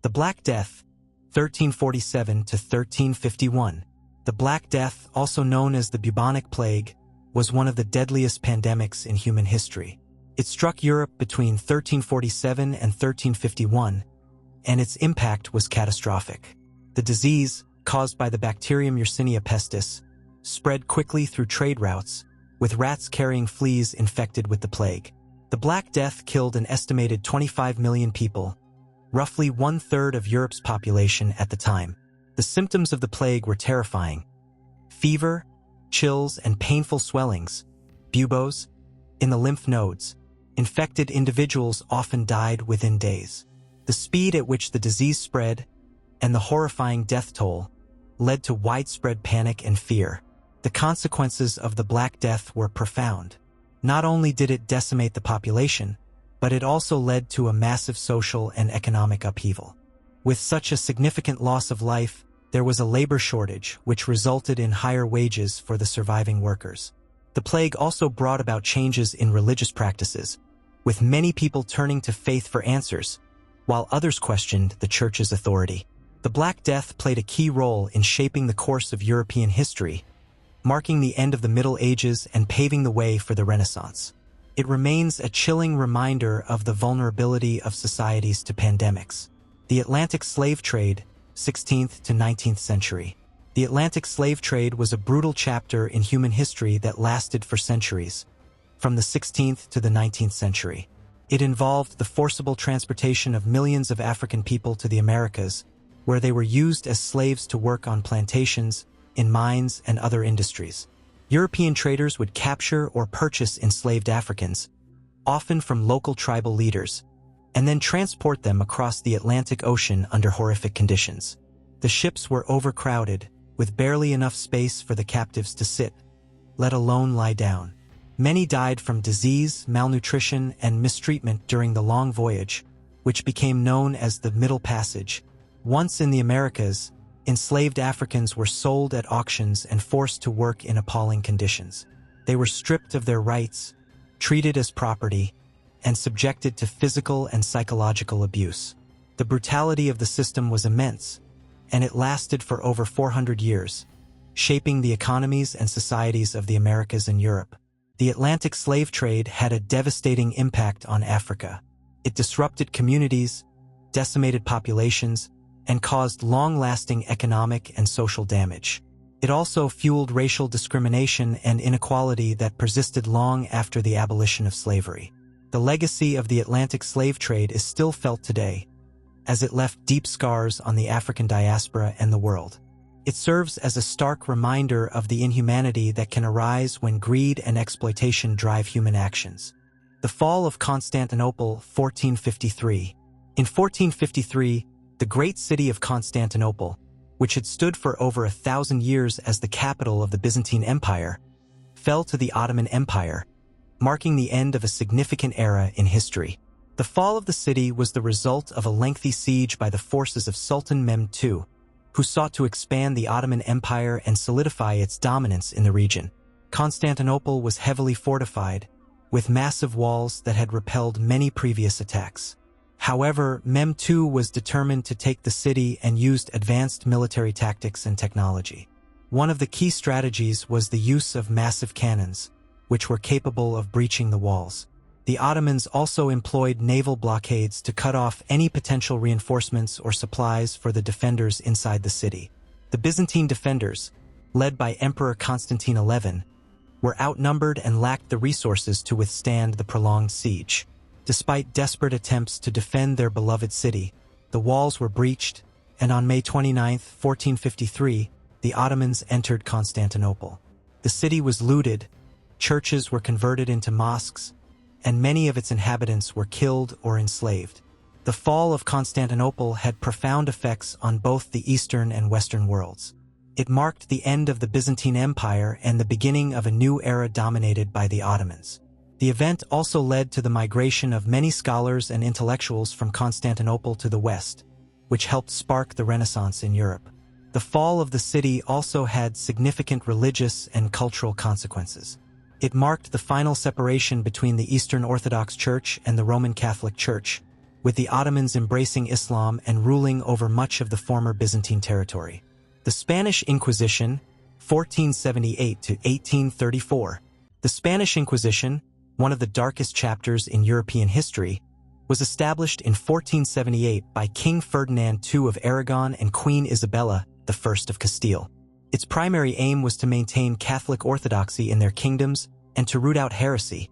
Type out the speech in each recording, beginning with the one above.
The Black Death, 1347 to 1351. The Black Death, also known as the bubonic plague, was one of the deadliest pandemics in human history. It struck Europe between 1347 and 1351, and its impact was catastrophic. The disease, caused by the bacterium Yersinia pestis, spread quickly through trade routes, with rats carrying fleas infected with the plague. The Black Death killed an estimated 25 million people, roughly one-third of Europe's population at the time. The symptoms of the plague were terrifying: fever, chills, and painful swellings, buboes, in the lymph nodes. Infected individuals often died within days. The speed at which the disease spread and the horrifying death toll led to widespread panic and fear. The consequences of the Black Death were profound. Not only did it decimate the population, but it also led to a massive social and economic upheaval. With such a significant loss of life, there was a labor shortage, which resulted in higher wages for the surviving workers. The plague also brought about changes in religious practices, with many people turning to faith for answers, while others questioned the Church's authority. The Black Death played a key role in shaping the course of European history, marking the end of the Middle Ages and paving the way for the Renaissance. It remains a chilling reminder of the vulnerability of societies to pandemics. The Atlantic slave trade, 16th to 19th century. The Atlantic slave trade was a brutal chapter in human history that lasted for centuries, from the 16th to the 19th century. It involved the forcible transportation of millions of African people to the Americas, where they were used as slaves to work on plantations, in mines, and other industries. European traders would capture or purchase enslaved Africans, often from local tribal leaders, and then transport them across the Atlantic Ocean under horrific conditions. The ships were overcrowded, with barely enough space for the captives to sit, let alone lie down. Many died from disease, malnutrition, and mistreatment during the long voyage, which became known as the Middle Passage. Once in the Americas, enslaved Africans were sold at auctions and forced to work in appalling conditions. They were stripped of their rights, treated as property, and subjected to physical and psychological abuse. The brutality of the system was immense, and it lasted for over 400 years, shaping the economies and societies of the Americas and Europe. The Atlantic slave trade had a devastating impact on Africa. It disrupted communities, decimated populations, and caused long-lasting economic and social damage. It also fueled racial discrimination and inequality that persisted long after the abolition of slavery. The legacy of the Atlantic slave trade is still felt today, as it left deep scars on the African diaspora and the world. It serves as a stark reminder of the inhumanity that can arise when greed and exploitation drive human actions. The Fall of Constantinople, 1453. In 1453, the great city of Constantinople, which had stood for over 1,000 years as the capital of the Byzantine Empire, fell to the Ottoman Empire, marking the end of a significant era in history. The fall of the city was the result of a lengthy siege by the forces of Sultan Mehmed II, who sought to expand the Ottoman Empire and solidify its dominance in the region. Constantinople was heavily fortified, with massive walls that had repelled many previous attacks. However, Mehmed II was determined to take the city and used advanced military tactics and technology. One of the key strategies was the use of massive cannons, which were capable of breaching the walls. The Ottomans also employed naval blockades to cut off any potential reinforcements or supplies for the defenders inside the city. The Byzantine defenders, led by Emperor Constantine XI, were outnumbered and lacked the resources to withstand the prolonged siege. Despite desperate attempts to defend their beloved city, the walls were breached, and on May 29, 1453, the Ottomans entered Constantinople. The city was looted, churches were converted into mosques, and many of its inhabitants were killed or enslaved. The fall of Constantinople had profound effects on both the Eastern and Western worlds. It marked the end of the Byzantine Empire and the beginning of a new era dominated by the Ottomans. The event also led to the migration of many scholars and intellectuals from Constantinople to the West, which helped spark the Renaissance in Europe. The fall of the city also had significant religious and cultural consequences. It marked the final separation between the Eastern Orthodox Church and the Roman Catholic Church, with the Ottomans embracing Islam and ruling over much of the former Byzantine territory. The Spanish Inquisition, 1478 to 1834. The Spanish Inquisition, one of the darkest chapters in European history, was established in 1478 by King Ferdinand II of Aragon and Queen Isabella I of Castile. Its primary aim was to maintain Catholic orthodoxy in their kingdoms and to root out heresy,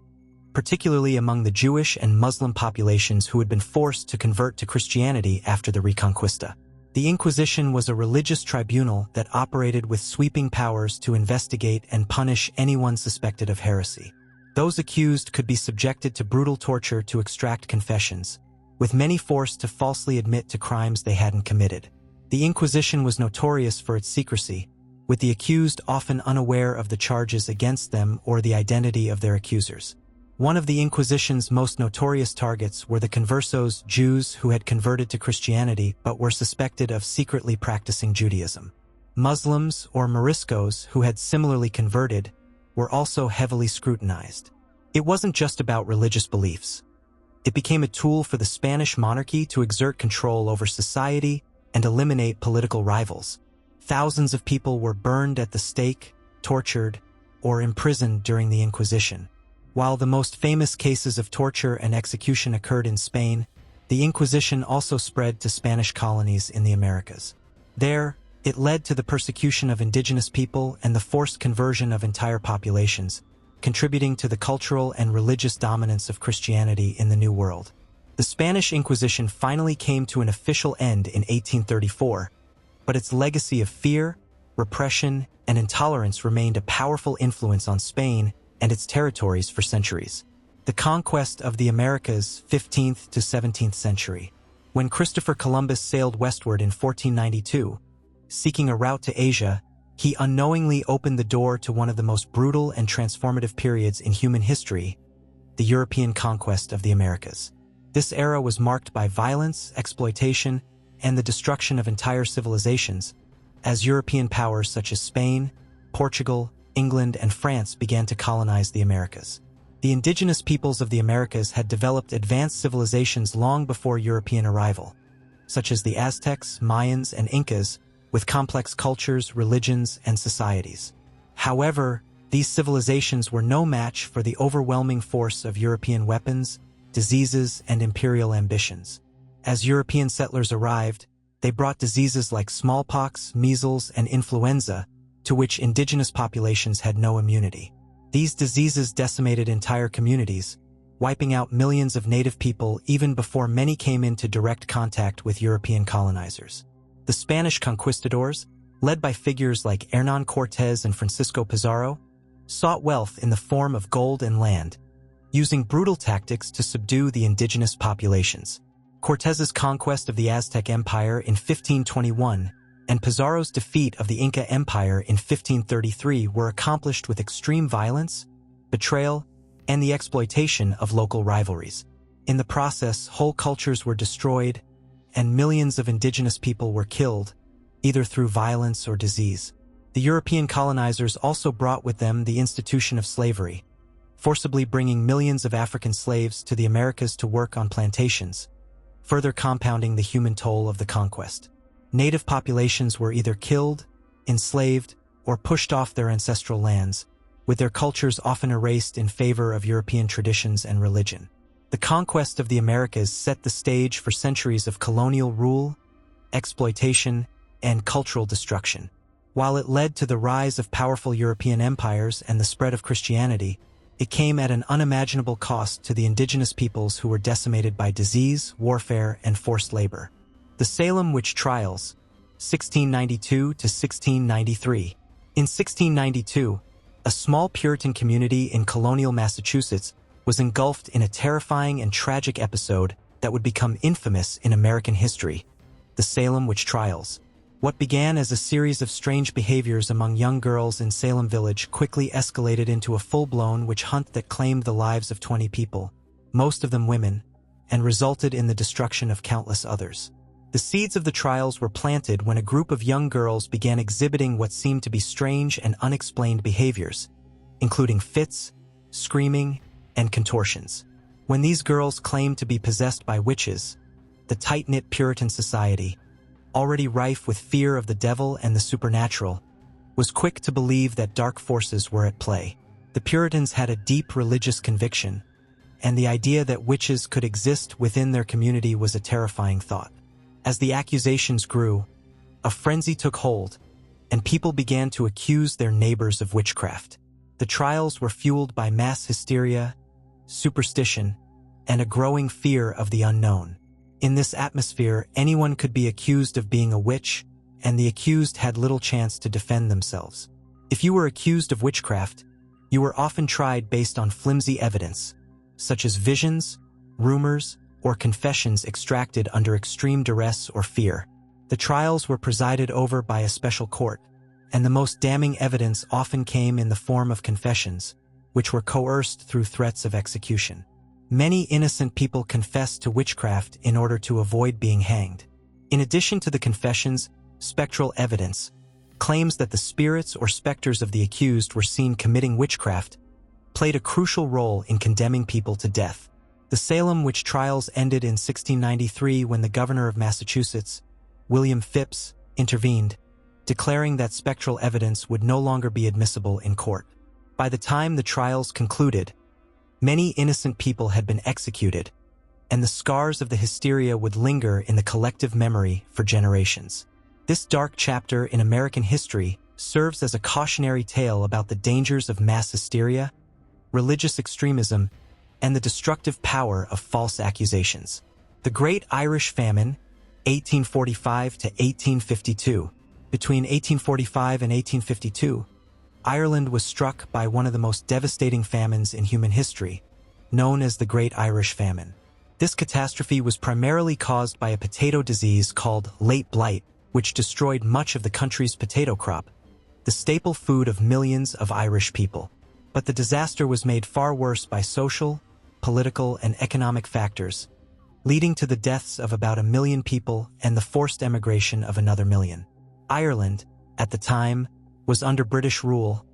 particularly among the Jewish and Muslim populations who had been forced to convert to Christianity after the Reconquista. The Inquisition was a religious tribunal that operated with sweeping powers to investigate and punish anyone suspected of heresy. Those accused could be subjected to brutal torture to extract confessions, with many forced to falsely admit to crimes they hadn't committed. The Inquisition was notorious for its secrecy, with the accused often unaware of the charges against them or the identity of their accusers. One of the Inquisition's most notorious targets were the conversos, Jews who had converted to Christianity but were suspected of secretly practicing Judaism. Muslims, or Moriscos, who had similarly converted, were also heavily scrutinized. It wasn't just about religious beliefs. It became a tool for the Spanish monarchy to exert control over society and eliminate political rivals. Thousands of people were burned at the stake, tortured, or imprisoned during the Inquisition. While the most famous cases of torture and execution occurred in Spain, the Inquisition also spread to Spanish colonies in the Americas. There, it led to the persecution of indigenous people and the forced conversion of entire populations, contributing to the cultural and religious dominance of Christianity in the New World. The Spanish Inquisition finally came to an official end in 1834, but its legacy of fear, repression, and intolerance remained a powerful influence on Spain and its territories for centuries. The conquest of the Americas, 15th to 17th century. When Christopher Columbus sailed westward in 1492, seeking a route to Asia, he unknowingly opened the door to one of the most brutal and transformative periods in human history, the European conquest of the Americas. This era was marked by violence, exploitation, and the destruction of entire civilizations, as European powers such as Spain, Portugal, England, and France began to colonize the Americas. The indigenous peoples of the Americas had developed advanced civilizations long before European arrival, such as the Aztecs, Mayans, and Incas, with complex cultures, religions, and societies. However, these civilizations were no match for the overwhelming force of European weapons, diseases, and imperial ambitions. As European settlers arrived, they brought diseases like smallpox, measles, and influenza, to which indigenous populations had no immunity. These diseases decimated entire communities, wiping out millions of native people even before many came into direct contact with European colonizers. The Spanish conquistadors, led by figures like Hernán Cortés and Francisco Pizarro, sought wealth in the form of gold and land, using brutal tactics to subdue the indigenous populations. Cortés's conquest of the Aztec Empire in 1521 and Pizarro's defeat of the Inca Empire in 1533 were accomplished with extreme violence, betrayal, and the exploitation of local rivalries. In the process, whole cultures were destroyed, and millions of indigenous people were killed, either through violence or disease. The European colonizers also brought with them the institution of slavery, forcibly bringing millions of African slaves to the Americas to work on plantations, further compounding the human toll of the conquest. Native populations were either killed, enslaved, or pushed off their ancestral lands, with their cultures often erased in favor of European traditions and religion. The conquest of the Americas set the stage for centuries of colonial rule, exploitation, and cultural destruction. While it led to the rise of powerful European empires and the spread of Christianity, it came at an unimaginable cost to the indigenous peoples who were decimated by disease, warfare, and forced labor. The Salem witch trials, 1692 to 1693. In 1692, a small Puritan community in colonial Massachusetts was engulfed in a terrifying and tragic episode that would become infamous in American history, the Salem witch trials. What began as a series of strange behaviors among young girls in Salem Village quickly escalated into a full-blown witch hunt that claimed the lives of 20 people, most of them women, and resulted in the destruction of countless others. The seeds of the trials were planted when a group of young girls began exhibiting what seemed to be strange and unexplained behaviors, including fits, screaming, and contortions. When these girls claimed to be possessed by witches, the tight-knit Puritan society, already rife with fear of the devil and the supernatural, was quick to believe that dark forces were at play. The Puritans had a deep religious conviction, and the idea that witches could exist within their community was a terrifying thought. As the accusations grew, a frenzy took hold, and people began to accuse their neighbors of witchcraft. The trials were fueled by mass hysteria, superstition, and a growing fear of the unknown. In this atmosphere, anyone could be accused of being a witch, and the accused had little chance to defend themselves. If you were accused of witchcraft, you were often tried based on flimsy evidence, such as visions, rumors, or confessions extracted under extreme duress or fear. The trials were presided over by a special court, and the most damning evidence often came in the form of confessions, which were coerced through threats of execution. Many innocent people confessed to witchcraft in order to avoid being hanged. In addition to the confessions, spectral evidence, claims that the spirits or specters of the accused were seen committing witchcraft, played a crucial role in condemning people to death. The Salem witch trials ended in 1693 when the governor of Massachusetts, William Phips, intervened, declaring that spectral evidence would no longer be admissible in court. By the time the trials concluded, many innocent people had been executed, and the scars of the hysteria would linger in the collective memory for generations. This dark chapter in American history serves as a cautionary tale about the dangers of mass hysteria, religious extremism, and the destructive power of false accusations. The Great Irish Famine, 1845 to 1852. Between 1845 and 1852, Ireland was struck by one of the most devastating famines in human history, known as the Great Irish Famine. This catastrophe was primarily caused by a potato disease called late blight, which destroyed much of the country's potato crop, the staple food of millions of Irish people. But the disaster was made far worse by social, political, and economic factors, leading to the deaths of about 1 million people and the forced emigration of another 1 million. Ireland, at the time, was under British rule,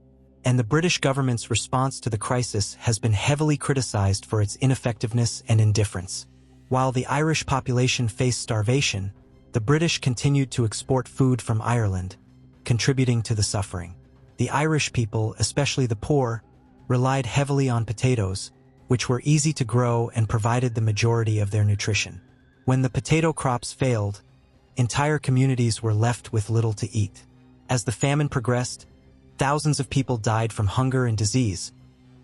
and the British government's response to the crisis has been heavily criticized for its ineffectiveness and indifference. While the Irish population faced starvation, the British continued to export food from Ireland, contributing to the suffering. The Irish people, especially the poor, relied heavily on potatoes, which were easy to grow and provided the majority of their nutrition. When the potato crops failed, entire communities were left with little to eat. As the famine progressed, thousands of people died from hunger and disease,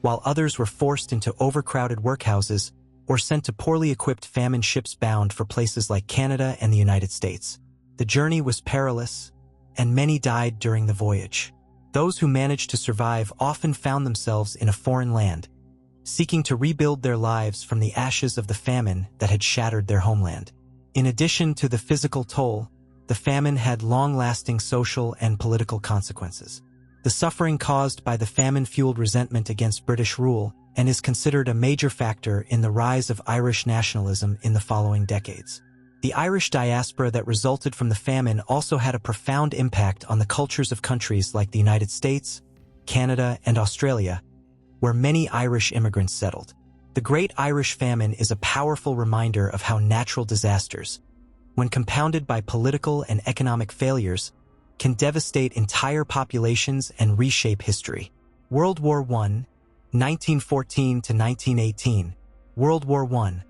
while others were forced into overcrowded workhouses or sent to poorly equipped famine ships bound for places like Canada and the United States. The journey was perilous, and many died during the voyage. Those who managed to survive often found themselves in a foreign land, seeking to rebuild their lives from the ashes of the famine that had shattered their homeland. In addition to the physical toll, the famine had long-lasting social and political consequences. The suffering caused by the famine fueled resentment against British rule and is considered a major factor in the rise of Irish nationalism in the following decades. The Irish diaspora that resulted from the famine also had a profound impact on the cultures of countries like the United States, Canada, and Australia, where many Irish immigrants settled. The Great Irish Famine is a powerful reminder of how natural disasters, when compounded by political and economic failures, can devastate entire populations and reshape history. World War I, 1914 to 1918. World War I,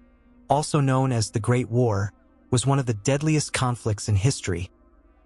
also known as the Great War, was one of the deadliest conflicts in history,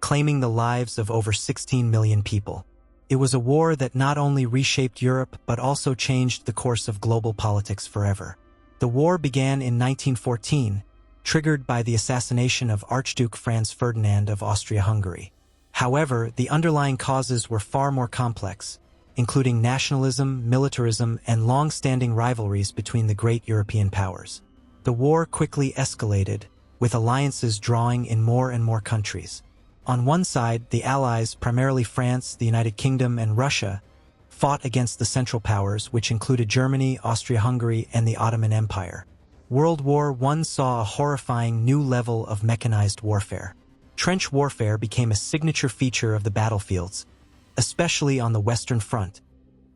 claiming the lives of over 16 million people. It was a war that not only reshaped Europe but also changed the course of global politics forever. The war began in 1914, triggered by the assassination of Archduke Franz Ferdinand of Austria-Hungary. However, the underlying causes were far more complex, including nationalism, militarism, and long-standing rivalries between the great European powers. The war quickly escalated, with alliances drawing in more and more countries. On one side, the Allies, primarily France, the United Kingdom, and Russia, fought against the Central Powers, which included Germany, Austria-Hungary, and the Ottoman Empire. World War I saw a horrifying new level of mechanized warfare. Trench warfare became a signature feature of the battlefields, especially on the Western Front,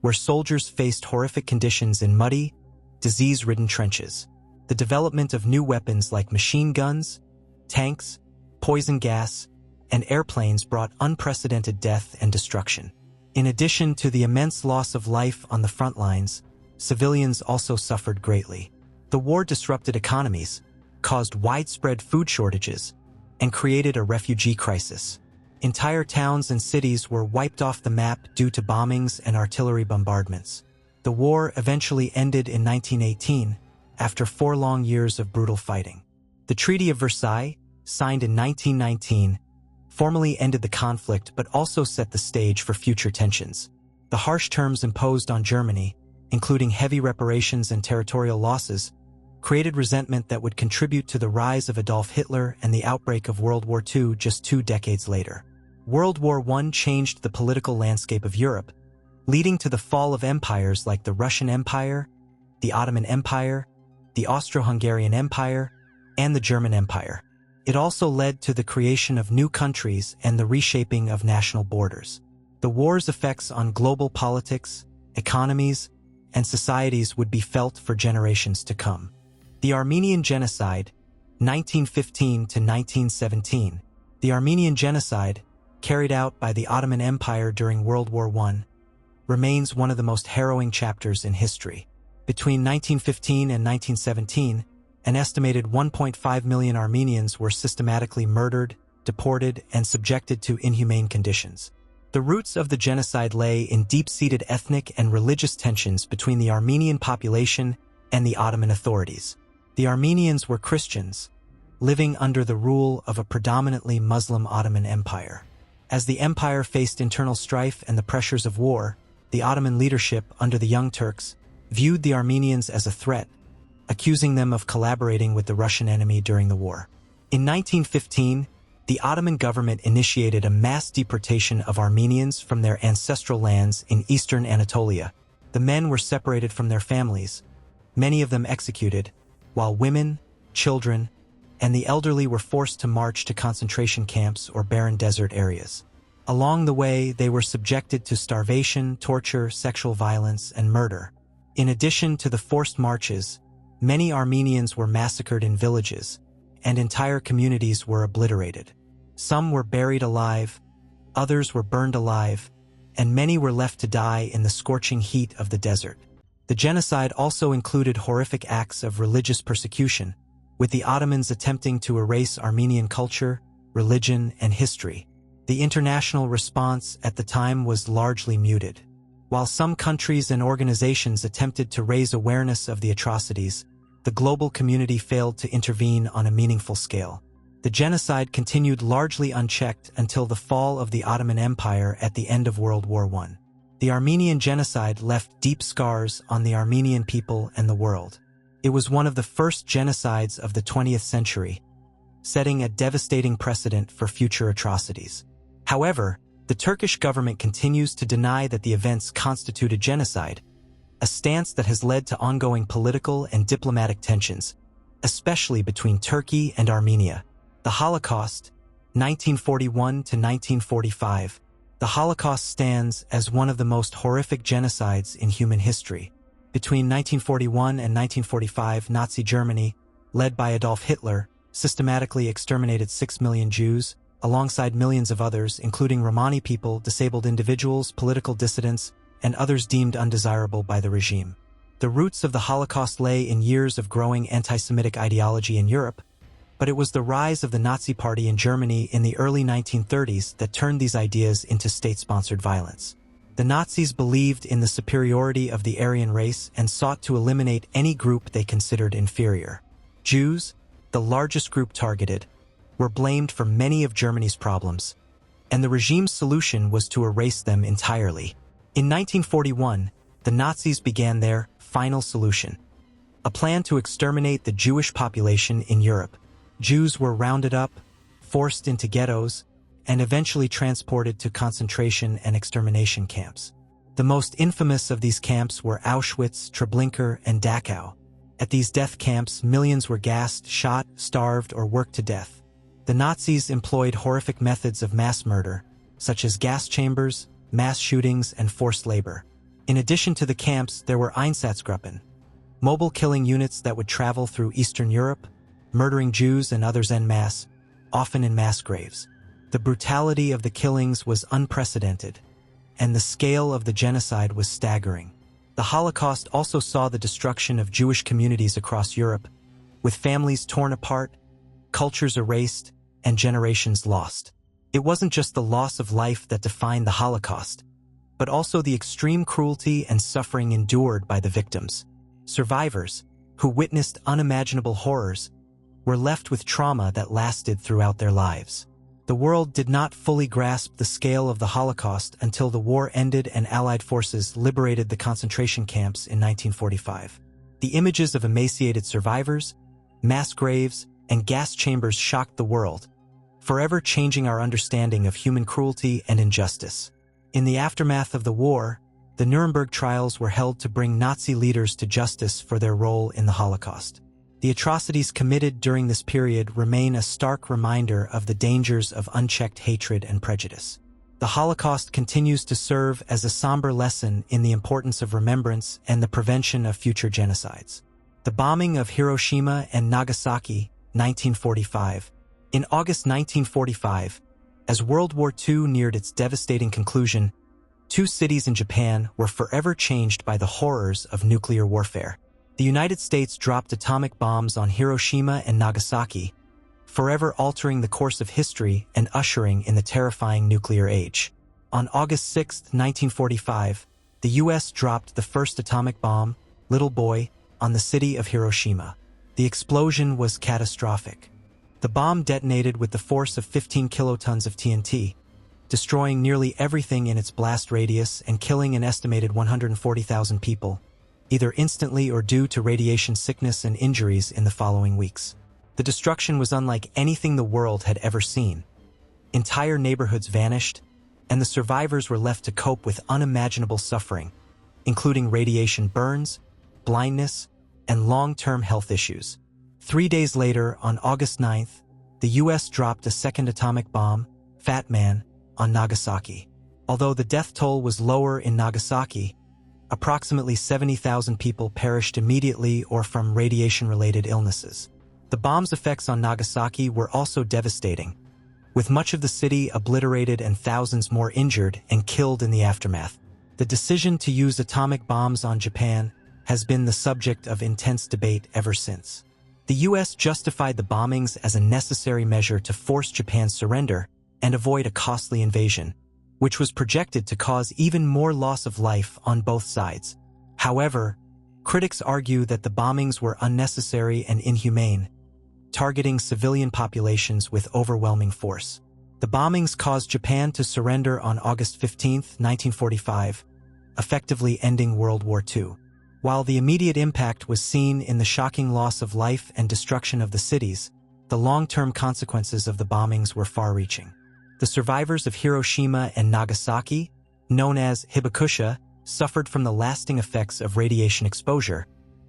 where soldiers faced horrific conditions in muddy, disease-ridden trenches. The development of new weapons like machine guns, tanks, poison gas, and airplanes brought unprecedented death and destruction. In addition to the immense loss of life on the front lines, civilians also suffered greatly. The war disrupted economies, caused widespread food shortages, and created a refugee crisis. Entire towns and cities were wiped off the map due to bombings and artillery bombardments. The war eventually ended in 1918, after 4 long years of brutal fighting. The Treaty of Versailles, signed in 1919, formally ended the conflict but also set the stage for future tensions. The harsh terms imposed on Germany, including heavy reparations and territorial losses, created resentment that would contribute to the rise of Adolf Hitler and the outbreak of World War II just 2 decades later. World War I changed the political landscape of Europe, leading to the fall of empires like the Russian Empire, the Ottoman Empire, the Austro-Hungarian Empire, and the German Empire. It also led to the creation of new countries and the reshaping of national borders. The war's effects on global politics, economies, and societies would be felt for generations to come. The Armenian Genocide, 1915 to 1917. The Armenian Genocide, carried out by the Ottoman Empire during World War I, remains one of the most harrowing chapters in history. Between 1915 and 1917, an estimated 1.5 million Armenians were systematically murdered, deported, and subjected to inhumane conditions. The roots of the genocide lay in deep-seated ethnic and religious tensions between the Armenian population and the Ottoman authorities. The Armenians were Christians, living under the rule of a predominantly Muslim Ottoman Empire. As the empire faced internal strife and the pressures of war, the Ottoman leadership, under the Young Turks, viewed the Armenians as a threat, accusing them of collaborating with the Russian enemy during the war. In 1915, the Ottoman government initiated a mass deportation of Armenians from their ancestral lands in eastern Anatolia. The men were separated from their families, many of them executed, while women, children, and the elderly were forced to march to concentration camps or barren desert areas. Along the way, they were subjected to starvation, torture, sexual violence, and murder. In addition to the forced marches, many Armenians were massacred in villages, and entire communities were obliterated. Some were buried alive, others were burned alive, and many were left to die in the scorching heat of the desert. The genocide also included horrific acts of religious persecution, with the Ottomans attempting to erase Armenian culture, religion, and history. The international response at the time was largely muted. While some countries and organizations attempted to raise awareness of the atrocities, the global community failed to intervene on a meaningful scale. The genocide continued largely unchecked until the fall of the Ottoman Empire at the end of World War I. The Armenian Genocide left deep scars on the Armenian people and the world. It was one of the first genocides of the 20th century, setting a devastating precedent for future atrocities. However, the Turkish government continues to deny that the events constituted genocide, a stance that has led to ongoing political and diplomatic tensions, especially between Turkey and Armenia. The Holocaust, 1941 to 1945. The Holocaust stands as one of the most horrific genocides in human history. Between 1941 and 1945, Nazi Germany, led by Adolf Hitler, systematically exterminated 6 million Jews, alongside millions of others, including Romani people, disabled individuals, political dissidents, and others deemed undesirable by the regime. The roots of the Holocaust lay in years of growing anti-Semitic ideology in Europe, but it was the rise of the Nazi Party in Germany in the early 1930s that turned these ideas into state-sponsored violence. The Nazis believed in the superiority of the Aryan race and sought to eliminate any group they considered inferior. Jews, the largest group targeted, were blamed for many of Germany's problems, and the regime's solution was to erase them entirely. In 1941, the Nazis began their final solution, a plan to exterminate the Jewish population in Europe. Jews were rounded up, forced into ghettos, and eventually transported to concentration and extermination camps. The most infamous of these camps were Auschwitz, Treblinka, and Dachau. At these death camps, millions were gassed, shot, starved, or worked to death. The Nazis employed horrific methods of mass murder, such as gas chambers, mass shootings, and forced labor. In addition to the camps, there were Einsatzgruppen, mobile killing units that would travel through Eastern Europe, murdering Jews and others en masse, often in mass graves. The brutality of the killings was unprecedented, and the scale of the genocide was staggering. The Holocaust also saw the destruction of Jewish communities across Europe, with families torn apart, cultures erased, and generations lost. It wasn't just the loss of life that defined the Holocaust, but also the extreme cruelty and suffering endured by the victims. Survivors, who witnessed unimaginable horrors, were left with trauma that lasted throughout their lives. The world did not fully grasp the scale of the Holocaust until the war ended and Allied forces liberated the concentration camps in 1945. The images of emaciated survivors, mass graves, and gas chambers shocked the world, forever changing our understanding of human cruelty and injustice. In the aftermath of the war, the Nuremberg trials were held to bring Nazi leaders to justice for their role in the Holocaust. The atrocities committed during this period remain a stark reminder of the dangers of unchecked hatred and prejudice. The Holocaust continues to serve as a somber lesson in the importance of remembrance and the prevention of future genocides. The bombing of Hiroshima and Nagasaki, 1945. In August 1945, as World War II neared its devastating conclusion, 2 cities in Japan were forever changed by the horrors of nuclear warfare. The United States dropped atomic bombs on Hiroshima and Nagasaki, forever altering the course of history and ushering in the terrifying nuclear age. On August 6, 1945, the U.S. dropped the first atomic bomb, Little Boy, on the city of Hiroshima. The explosion was catastrophic. The bomb detonated with the force of 15 kilotons of TNT, destroying nearly everything in its blast radius and killing an estimated 140,000 people, either instantly or due to radiation sickness and injuries in the following weeks. The destruction was unlike anything the world had ever seen. Entire neighborhoods vanished, and the survivors were left to cope with unimaginable suffering, including radiation burns, blindness, and long-term health issues. 3 days later, on August 9th, the U.S. dropped a second atomic bomb, Fat Man, on Nagasaki. Although the death toll was lower in Nagasaki, approximately 70,000 people perished immediately or from radiation-related illnesses. The bomb's effects on Nagasaki were also devastating, with much of the city obliterated and thousands more injured and killed in the aftermath. The decision to use atomic bombs on Japan has been the subject of intense debate ever since. The U.S. justified the bombings as a necessary measure to force Japan's surrender and avoid a costly invasion, which was projected to cause even more loss of life on both sides. However, critics argue that the bombings were unnecessary and inhumane, targeting civilian populations with overwhelming force. The bombings caused Japan to surrender on August 15, 1945, effectively ending World War II. While the immediate impact was seen in the shocking loss of life and destruction of the cities, the long-term consequences of the bombings were far-reaching. The survivors of Hiroshima and Nagasaki, known as hibakusha, suffered from the lasting effects of radiation exposure,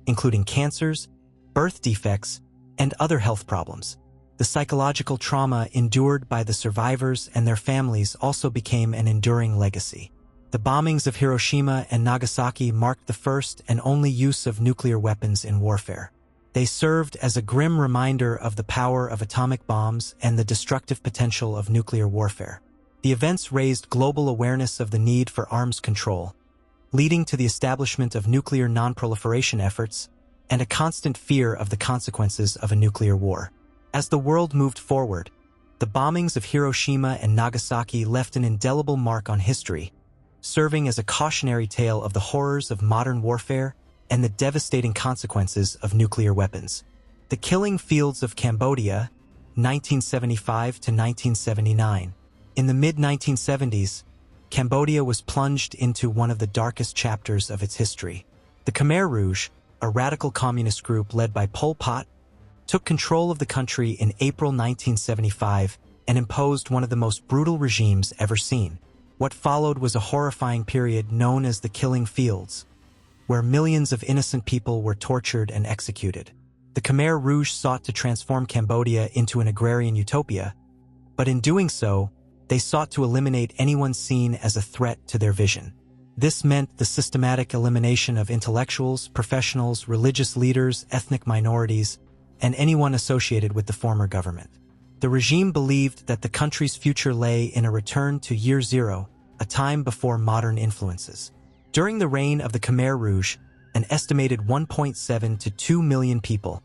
including cancers, birth defects, and other health problems. The psychological trauma endured by the survivors and their families also became an enduring legacy. The bombings of Hiroshima and Nagasaki marked the first and only use of nuclear weapons in warfare. They served as a grim reminder of the power of atomic bombs and the destructive potential of nuclear warfare. The events raised global awareness of the need for arms control, leading to the establishment of nuclear non-proliferation efforts and a constant fear of the consequences of a nuclear war. As the world moved forward, the bombings of Hiroshima and Nagasaki left an indelible mark on history, serving as a cautionary tale of the horrors of modern warfare and the devastating consequences of nuclear weapons. The killing fields of Cambodia, 1975 to 1979. In the mid-1970s, Cambodia was plunged into one of the darkest chapters of its history. The Khmer Rouge, a radical communist group led by Pol Pot, took control of the country in April 1975 and imposed one of the most brutal regimes ever seen. What followed was a horrifying period known as the Killing Fields, where millions of innocent people were tortured and executed. The Khmer Rouge sought to transform Cambodia into an agrarian utopia, but in doing so, they sought to eliminate anyone seen as a threat to their vision. This meant the systematic elimination of intellectuals, professionals, religious leaders, ethnic minorities, and anyone associated with the former government. The regime believed that the country's future lay in a return to Year Zero, a time before modern influences. During the reign of the Khmer Rouge, an estimated 1.7 to 2 million people,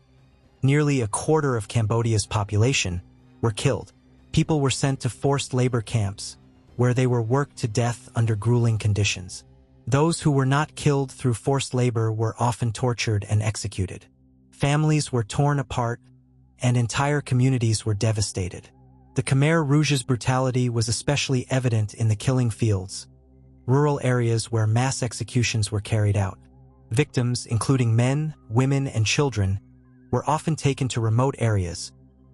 nearly a quarter of Cambodia's population, were killed. People were sent to forced labor camps, where they were worked to death under grueling conditions. Those who were not killed through forced labor were often tortured and executed. Families were torn apart, and entire communities were devastated. The Khmer Rouge's brutality was especially evident in the killing fields, rural areas where mass executions were carried out. Victims, including men, women, and children, were often taken to remote areas,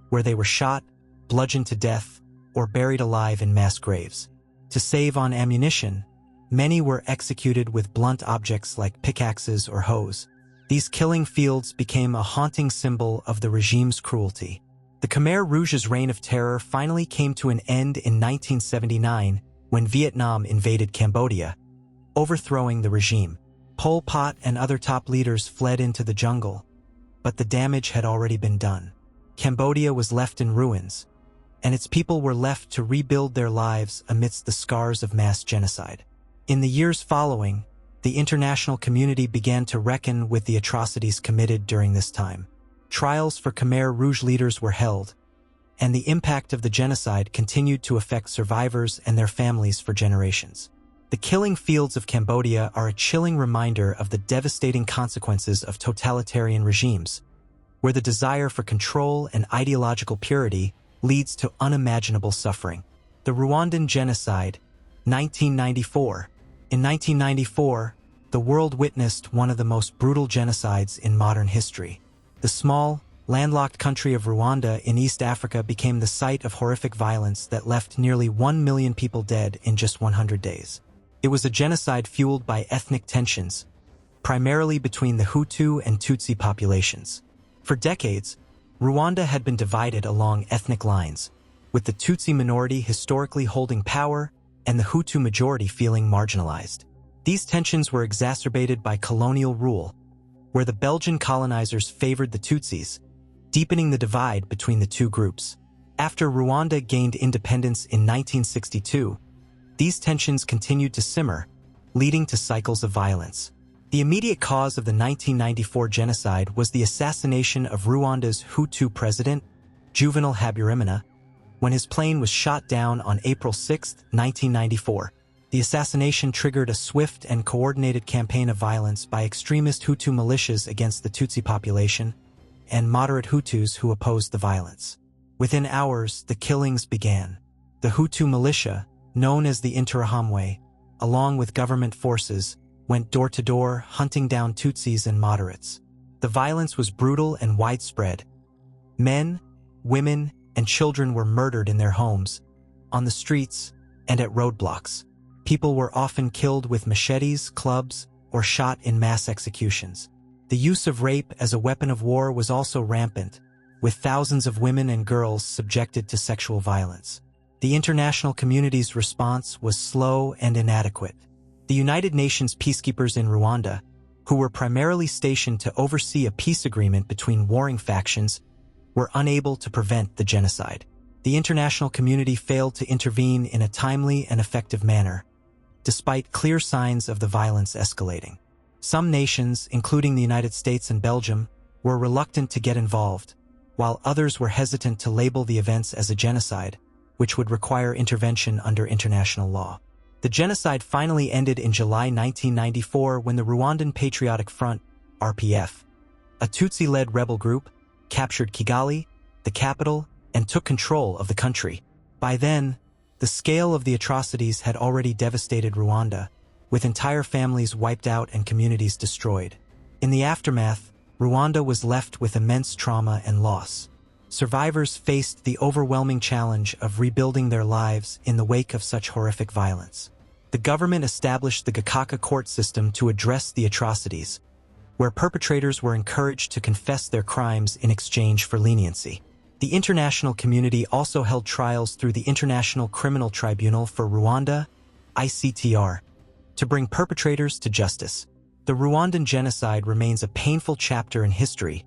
where they were shot, bludgeoned to death, or buried alive in mass graves. To save on ammunition, many were executed with blunt objects like pickaxes or hoes. These killing fields became a haunting symbol of the regime's cruelty. The Khmer Rouge's reign of terror finally came to an end in 1979 when Vietnam invaded Cambodia, overthrowing the regime. Pol Pot and other top leaders fled into the jungle, but the damage had already been done. Cambodia was left in ruins, and its people were left to rebuild their lives amidst the scars of mass genocide. In the years following, the international community began to reckon with the atrocities committed during this time. Trials for Khmer Rouge leaders were held, and the impact of the genocide continued to affect survivors and their families for generations. The killing fields of Cambodia are a chilling reminder of the devastating consequences of totalitarian regimes, where the desire for control and ideological purity leads to unimaginable suffering. The Rwandan Genocide, 1994. In 1994, the world witnessed one of the most brutal genocides in modern history. The small, landlocked country of Rwanda in East Africa became the site of horrific violence that left nearly 1 million people dead in just 100 days. It was a genocide fueled by ethnic tensions, primarily between the Hutu and Tutsi populations. For decades, Rwanda had been divided along ethnic lines, with the Tutsi minority historically holding power and the Hutu majority feeling marginalized. These tensions were exacerbated by colonial rule, where the Belgian colonizers favored the Tutsis, deepening the divide between the two groups. After Rwanda gained independence in 1962, these tensions continued to simmer, leading to cycles of violence. The immediate cause of the 1994 genocide was the assassination of Rwanda's Hutu president, Juvenal Habyarimana, when his plane was shot down on April 6, 1994. The assassination triggered a swift and coordinated campaign of violence by extremist Hutu militias against the Tutsi population and moderate Hutus who opposed the violence. Within hours, the killings began. The Hutu militia, known as the Interahamwe, along with government forces, went door to door, hunting down Tutsis and moderates. The violence was brutal and widespread. Men, women, and children were murdered in their homes, on the streets, and at roadblocks. People were often killed with machetes, clubs, or shot in mass executions. The use of rape as a weapon of war was also rampant, with thousands of women and girls subjected to sexual violence. The international community's response was slow and inadequate. The United Nations peacekeepers in Rwanda, who were primarily stationed to oversee a peace agreement between warring factions, were unable to prevent the genocide. The international community failed to intervene in a timely and effective manner, despite clear signs of the violence escalating. Some nations, including the United States and Belgium, were reluctant to get involved, while others were hesitant to label the events as a genocide, which would require intervention under international law. The genocide finally ended in July 1994 when the Rwandan Patriotic Front, RPF, a Tutsi-led rebel group, captured Kigali, the capital, and took control of the country. By then, the scale of the atrocities had already devastated Rwanda, with entire families wiped out and communities destroyed. In the aftermath, Rwanda was left with immense trauma and loss. Survivors faced the overwhelming challenge of rebuilding their lives in the wake of such horrific violence. The government established the Gacaca court system to address the atrocities, where perpetrators were encouraged to confess their crimes in exchange for leniency. The international community also held trials through the International Criminal Tribunal for Rwanda, ICTR, to bring perpetrators to justice. The Rwandan Genocide remains a painful chapter in history,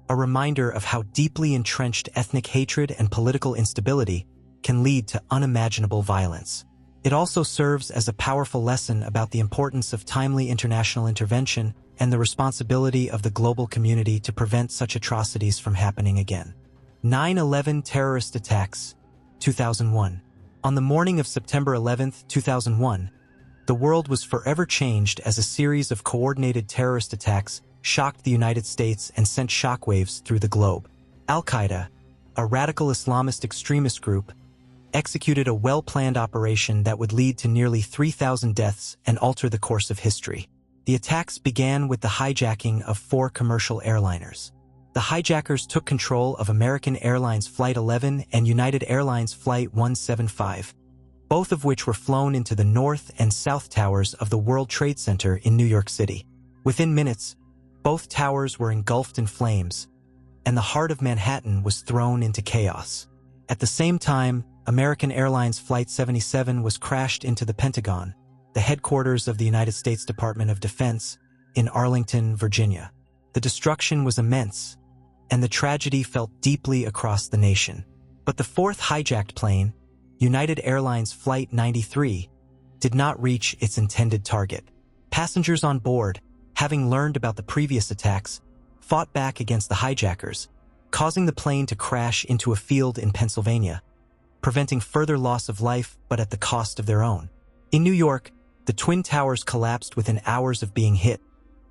a reminder of how deeply entrenched ethnic hatred and political instability can lead to unimaginable violence. It also serves as a powerful lesson about the importance of timely international intervention and the responsibility of the global community to prevent such atrocities from happening again. 9/11 terrorist attacks, 2001. On the morning of September 11, 2001, the world was forever changed as a series of coordinated terrorist attacks shocked the United States and sent shockwaves through the globe. Al-Qaeda, a radical Islamist extremist group, executed a well-planned operation that would lead to nearly 3,000 deaths and alter the course of history. The attacks began with the hijacking of 4 commercial airliners. The hijackers took control of American Airlines Flight 11 and United Airlines Flight 175, both of which were flown into the North and South Towers of the World Trade Center in New York City. Within minutes, both towers were engulfed in flames, and the heart of Manhattan was thrown into chaos. At the same time, American Airlines Flight 77 was crashed into the Pentagon, the headquarters of the United States Department of Defense, in Arlington, Virginia. The destruction was immense, and the tragedy felt deeply across the nation. But the 4th hijacked plane, United Airlines Flight 93, did not reach its intended target. Passengers on board, having learned about the previous attacks, fought back against the hijackers, causing the plane to crash into a field in Pennsylvania, preventing further loss of life but at the cost of their own. In New York, the Twin Towers collapsed within hours of being hit,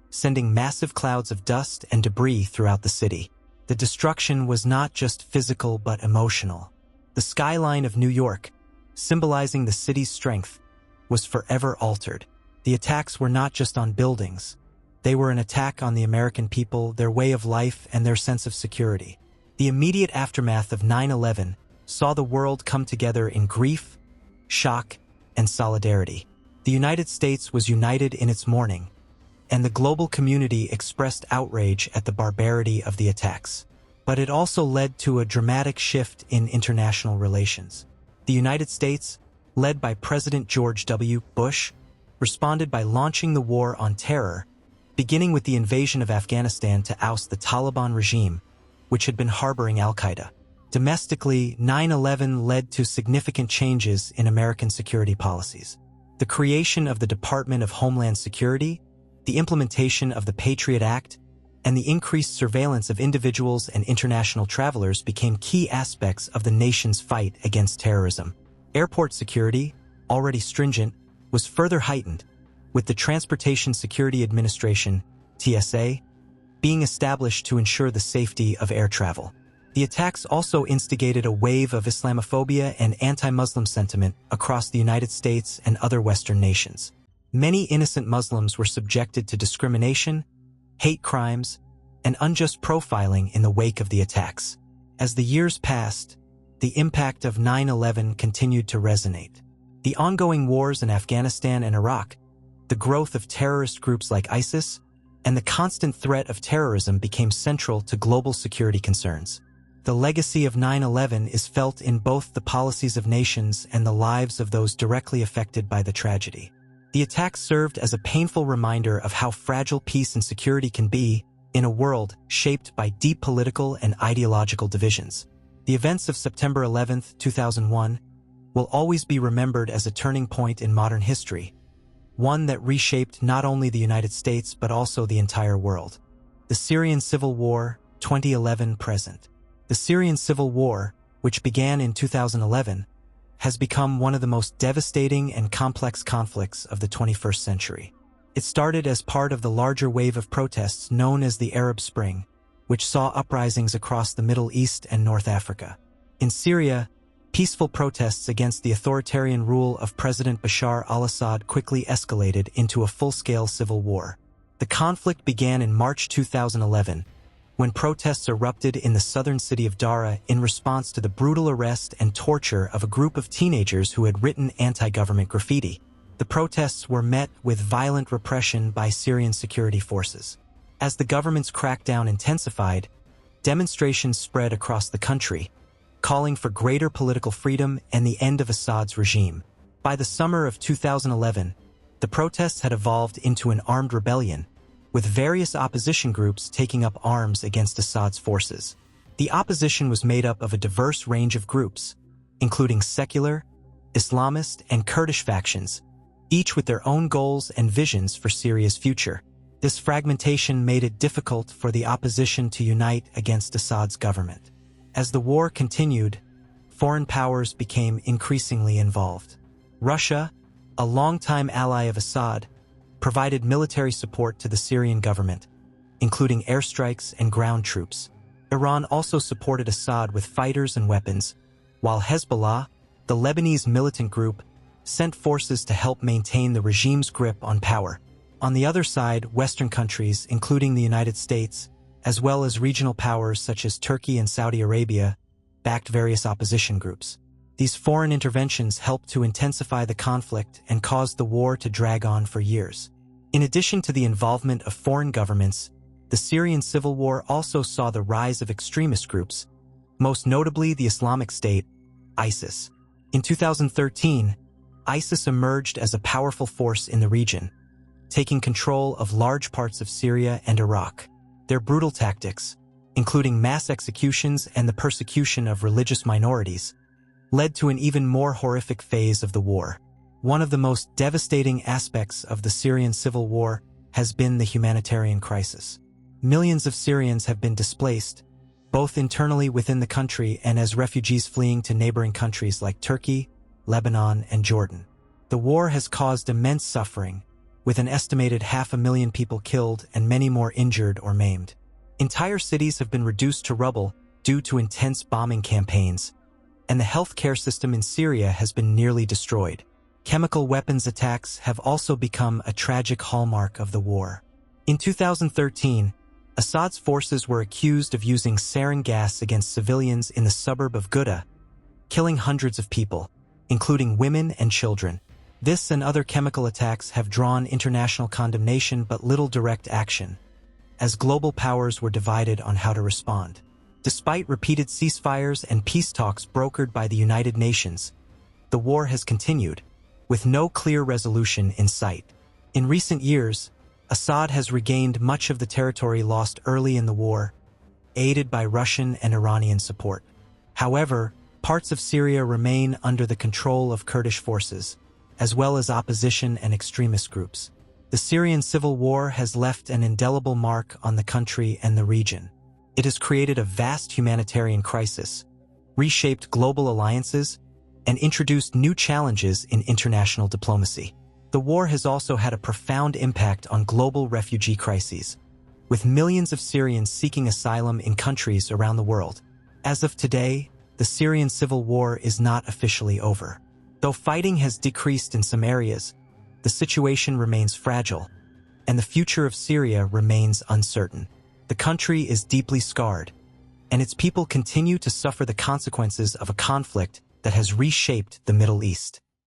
sending massive clouds of dust and debris throughout the city. The destruction was not just physical but emotional. The skyline of New York, symbolizing the city's strength, was forever altered. The attacks were not just on buildings. They were an attack on the American people, their way of life, and their sense of security. The immediate aftermath of 9/11 saw the world come together in grief, shock, and solidarity. The United States was united in its mourning, and the global community expressed outrage at the barbarity of the attacks. But it also led to a dramatic shift in international relations. The United States, led by President George W. Bush, responded by launching the war on terror, beginning with the invasion of Afghanistan to oust the Taliban regime, which had been harboring Al-Qaeda. Domestically, 9/11 led to significant changes in American security policies. The creation of the Department of Homeland Security, the implementation of the Patriot Act, and the increased surveillance of individuals and international travelers became key aspects of the nation's fight against terrorism. Airport security, already stringent, was further heightened, with the Transportation Security Administration, TSA, being established to ensure the safety of air travel. The attacks also instigated a wave of Islamophobia and anti-Muslim sentiment across the United States and other Western nations. Many innocent Muslims were subjected to discrimination, hate crimes, and unjust profiling in the wake of the attacks. As the years passed, the impact of 9/11 continued to resonate. The ongoing wars in Afghanistan and Iraq, the growth of terrorist groups like ISIS, and the constant threat of terrorism became central to global security concerns. The legacy of 9/11 is felt in both the policies of nations and the lives of those directly affected by the tragedy. The attacks served as a painful reminder of how fragile peace and security can be in a world shaped by deep political and ideological divisions. The events of September 11, 2001, will always be remembered as a turning point in modern history, one that reshaped not only the United States but also the entire world. The Syrian Civil War, 2011-present. The Syrian Civil War, which began in 2011, has become one of the most devastating and complex conflicts of the 21st century. It started as part of the larger wave of protests known as the Arab Spring, which saw uprisings across the Middle East and North Africa. In Syria, peaceful protests against the authoritarian rule of President Bashar al-Assad quickly escalated into a full-scale civil war. The conflict began in March 2011, when protests erupted in the southern city of Dara in response to the brutal arrest and torture of a group of teenagers who had written anti-government graffiti. The protests were met with violent repression by Syrian security forces. As the government's crackdown intensified, demonstrations spread across the country, calling for greater political freedom and the end of Assad's regime. By the summer of 2011, The protests had evolved into an armed rebellion, with various opposition groups taking up arms against Assad's forces. The opposition was made up of a diverse range of groups, including secular, Islamist, and Kurdish factions, each with their own goals and visions for Syria's future. This fragmentation made it difficult for the opposition to unite against Assad's government. As the war continued, foreign powers became increasingly involved. Russia, a longtime ally of Assad, provided military support to the Syrian government, including airstrikes and ground troops. Iran also supported Assad with fighters and weapons, while Hezbollah, the Lebanese militant group, sent forces to help maintain the regime's grip on power. On the other side, Western countries, including the United States, as well as regional powers such as Turkey and Saudi Arabia, backed various opposition groups. These foreign interventions helped to intensify the conflict and caused the war to drag on for years. In addition to the involvement of foreign governments, the Syrian civil war also saw the rise of extremist groups, most notably the Islamic State, ISIS. In 2013, ISIS emerged as a powerful force in the region, taking control of large parts of Syria and Iraq. Their brutal tactics, including mass executions and the persecution of religious minorities, led to an even more horrific phase of the war. One of the most devastating aspects of the Syrian civil war has been the humanitarian crisis. Millions of Syrians have been displaced, both internally within the country and as refugees fleeing to neighboring countries like Turkey, Lebanon, and Jordan. The war has caused immense suffering, with an estimated 500,000 people killed and many more injured or maimed. Entire cities have been reduced to rubble due to intense bombing campaigns, and the healthcare system in Syria has been nearly destroyed. Chemical weapons attacks have also become a tragic hallmark of the war. In 2013, Assad's forces were accused of using sarin gas against civilians in the suburb of Ghouta, killing hundreds of people, including women and children. This and other chemical attacks have drawn international condemnation but little direct action, as global powers were divided on how to respond. Despite repeated ceasefires and peace talks brokered by the United Nations, the war has continued, with no clear resolution in sight. In recent years, Assad has regained much of the territory lost early in the war, aided by Russian and Iranian support. However, parts of Syria remain under the control of Kurdish forces, as well as opposition and extremist groups. The Syrian civil war has left an indelible mark on the country and the region. It has created a vast humanitarian crisis, reshaped global alliances, and introduced new challenges in international diplomacy. The war has also had a profound impact on global refugee crises, with millions of Syrians seeking asylum in countries around the world. As of today, the Syrian civil war is not officially over. Though fighting has decreased in some areas, the situation remains fragile, and the future of Syria remains uncertain. The country is deeply scarred, and its people continue to suffer the consequences of a conflict that has reshaped the Middle East.